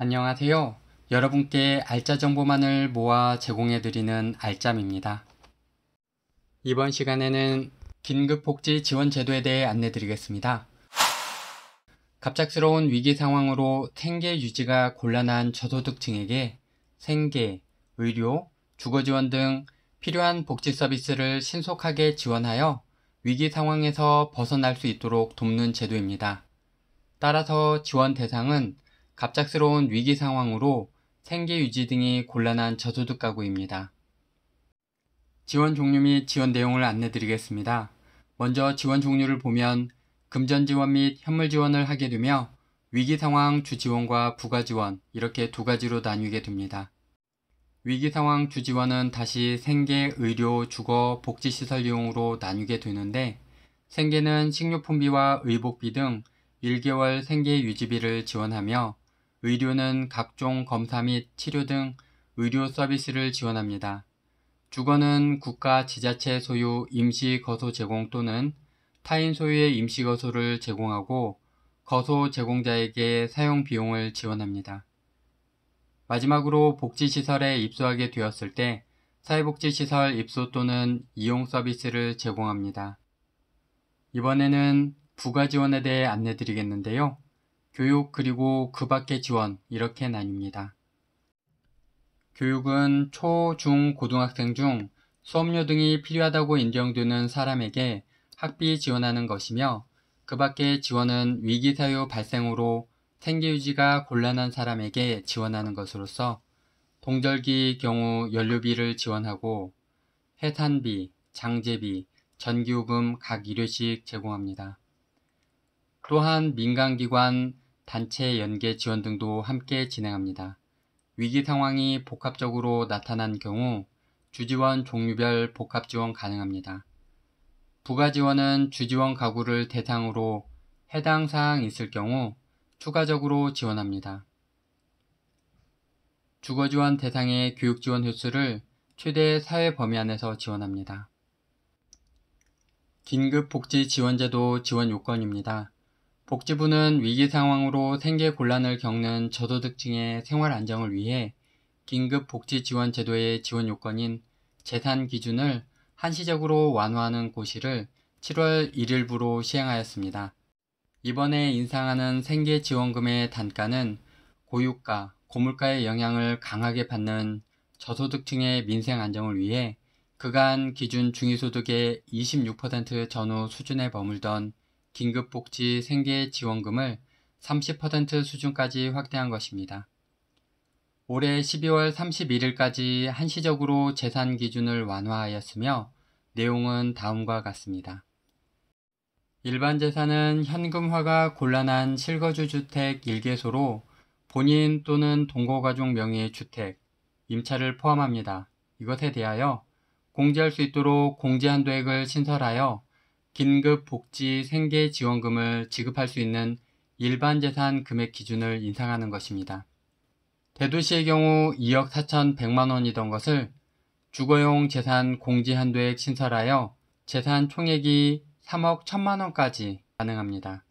안녕하세요. 여러분께 알짜 정보만을 모아 제공해드리는 알짬입니다. 이번 시간에는 긴급복지 지원 제도에 대해 안내드리겠습니다. 갑작스러운 위기 상황으로 생계 유지가 곤란한 저소득층에게 생계, 의료, 주거 지원 등 필요한 복지 서비스를 신속하게 지원하여 위기 상황에서 벗어날 수 있도록 돕는 제도입니다. 따라서 지원 대상은 갑작스러운 위기 상황으로 생계 유지 등이 곤란한 저소득 가구입니다. 지원 종류 및 지원 내용을 안내드리겠습니다. 먼저 지원 종류를 보면 금전 지원 및 현물 지원을 하게 되며 위기 상황 주 지원과 부가 지원 이렇게 두 가지로 나뉘게 됩니다. 위기 상황 주 지원은 다시 생계, 의료, 주거, 복지시설 이용으로 나뉘게 되는데 생계는 식료품비와 의복비 등 1개월 생계 유지비를 지원하며 의료는 각종 검사 및 치료 등 의료 서비스를 지원합니다. 주거는 국가 지자체 소유 임시거소 제공 또는 타인 소유의 임시거소를 제공하고 거소 제공자에게 사용 비용을 지원합니다. 마지막으로 복지시설에 입소하게 되었을 때 사회복지시설 입소 또는 이용 서비스를 제공합니다. 이번에는 부가 지원에 대해 안내드리겠는데요. 교육 그리고 그 밖의 지원 이렇게 나뉩니다. 교육은 초, 중, 고등학생 중 수업료 등이 필요하다고 인정되는 사람에게 학비 지원하는 것이며 그 밖의 지원은 위기 사유 발생으로 생계 유지가 곤란한 사람에게 지원하는 것으로서 동절기 경우 연료비를 지원하고 해산비, 장제비, 전기요금 각 1회씩 제공합니다. 또한 민간기관, 단체 연계 지원 등도 함께 진행합니다. 위기 상황이 복합적으로 나타난 경우 주지원 종류별 복합 지원 가능합니다. 부가 지원은 주지원 가구를 대상으로 해당 사항 있을 경우 추가적으로 지원합니다. 주거 지원 대상의 교육 지원 횟수를 최대 사회 범위 안에서 지원합니다. 긴급복지 지원제도 지원 요건입니다. 복지부는 위기 상황으로 생계 곤란을 겪는 저소득층의 생활 안정을 위해 긴급복지지원제도의 지원 요건인 재산 기준을 한시적으로 완화하는 고시를 7월 1일부로 시행하였습니다. 이번에 인상하는 생계지원금의 단가는 고유가, 고물가의 영향을 강하게 받는 저소득층의 민생 안정을 위해 그간 기준 중위소득의 26% 전후 수준에 머물던 긴급복지 생계지원금을 30% 수준까지 확대한 것입니다. 올해 12월 31일까지 한시적으로 재산 기준을 완화하였으며 내용은 다음과 같습니다. 일반 재산은 현금화가 곤란한 실거주 주택 1개소로 본인 또는 동거가족 명의의 주택, 임차를 포함합니다. 이것에 대하여 공제할 수 있도록 공제 한도액을 신설하여 긴급복지 생계지원금을 지급할 수 있는 일반 재산 금액 기준을 인상하는 것입니다. 대도시의 경우 2억 4,100만원이던 것을 주거용 재산 공제 한도액 신설하여 재산 총액이 3억 1,000만원까지 가능합니다.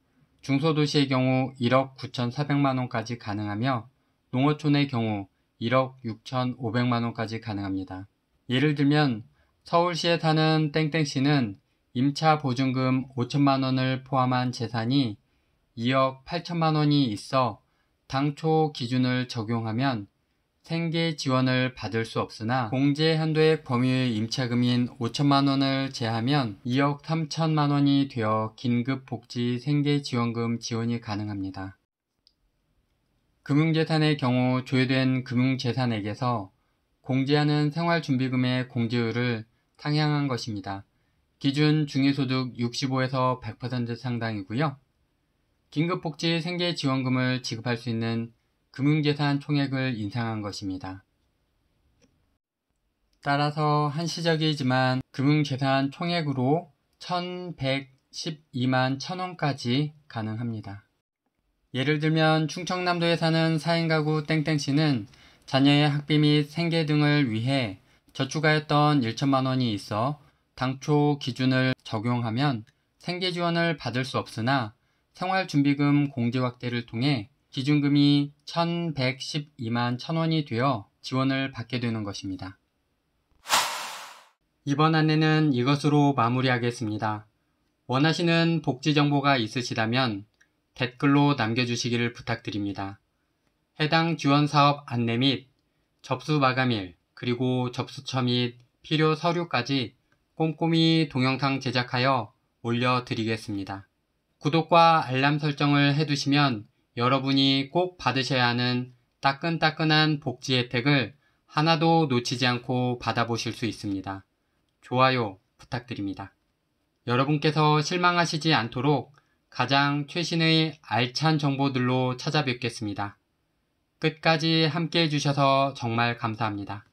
중소도시의 경우 1억 9,400만원까지 가능하며 농어촌의 경우 1억 6,500만원까지 가능합니다. 예를 들면 서울시에 사는 땡땡씨는 임차 보증금 5천만원을 포함한 재산이 2억 8천만원이 있어 당초 기준을 적용하면 생계 지원을 받을 수 없으나 공제 한도액 범위의 임차금인 5천만원을 제하면 2억 3천만원이 되어 긴급복지 생계지원금 지원이 가능합니다. 금융재산의 경우 조회된 금융재산액에서 공제하는 생활준비금의 공제율을 상향한 것입니다. 기준 중위소득 65에서 100% 상당이고요. 긴급복지 생계지원금을 지급할 수 있는 금융재산 총액을 인상한 것입니다. 따라서 한시적이지만 금융재산 총액으로 1,112만 1,000원까지 가능합니다. 예를 들면 충청남도에 사는 4인 가구 땡땡씨는 자녀의 학비 및 생계 등을 위해 저축하였던 1천만원이 있어 당초 기준을 적용하면 생계지원을 받을 수 없으나 생활준비금 공제 확대를 통해 기준금이 1,112만 1,000원이 되어 지원을 받게 되는 것입니다. 이번 안내는 이것으로 마무리하겠습니다. 원하시는 복지 정보가 있으시다면 댓글로 남겨주시기를 부탁드립니다. 해당 지원 사업 안내 및 접수 마감일 그리고 접수처 및 필요 서류까지 꼼꼼히 동영상 제작하여 올려드리겠습니다. 구독과 알람 설정을 해두시면 여러분이 꼭 받으셔야 하는 따끈따끈한 복지 혜택을 하나도 놓치지 않고 받아보실 수 있습니다. 좋아요 부탁드립니다. 여러분께서 실망하시지 않도록 가장 최신의 알찬 정보들로 찾아뵙겠습니다. 끝까지 함께 해주셔서 정말 감사합니다.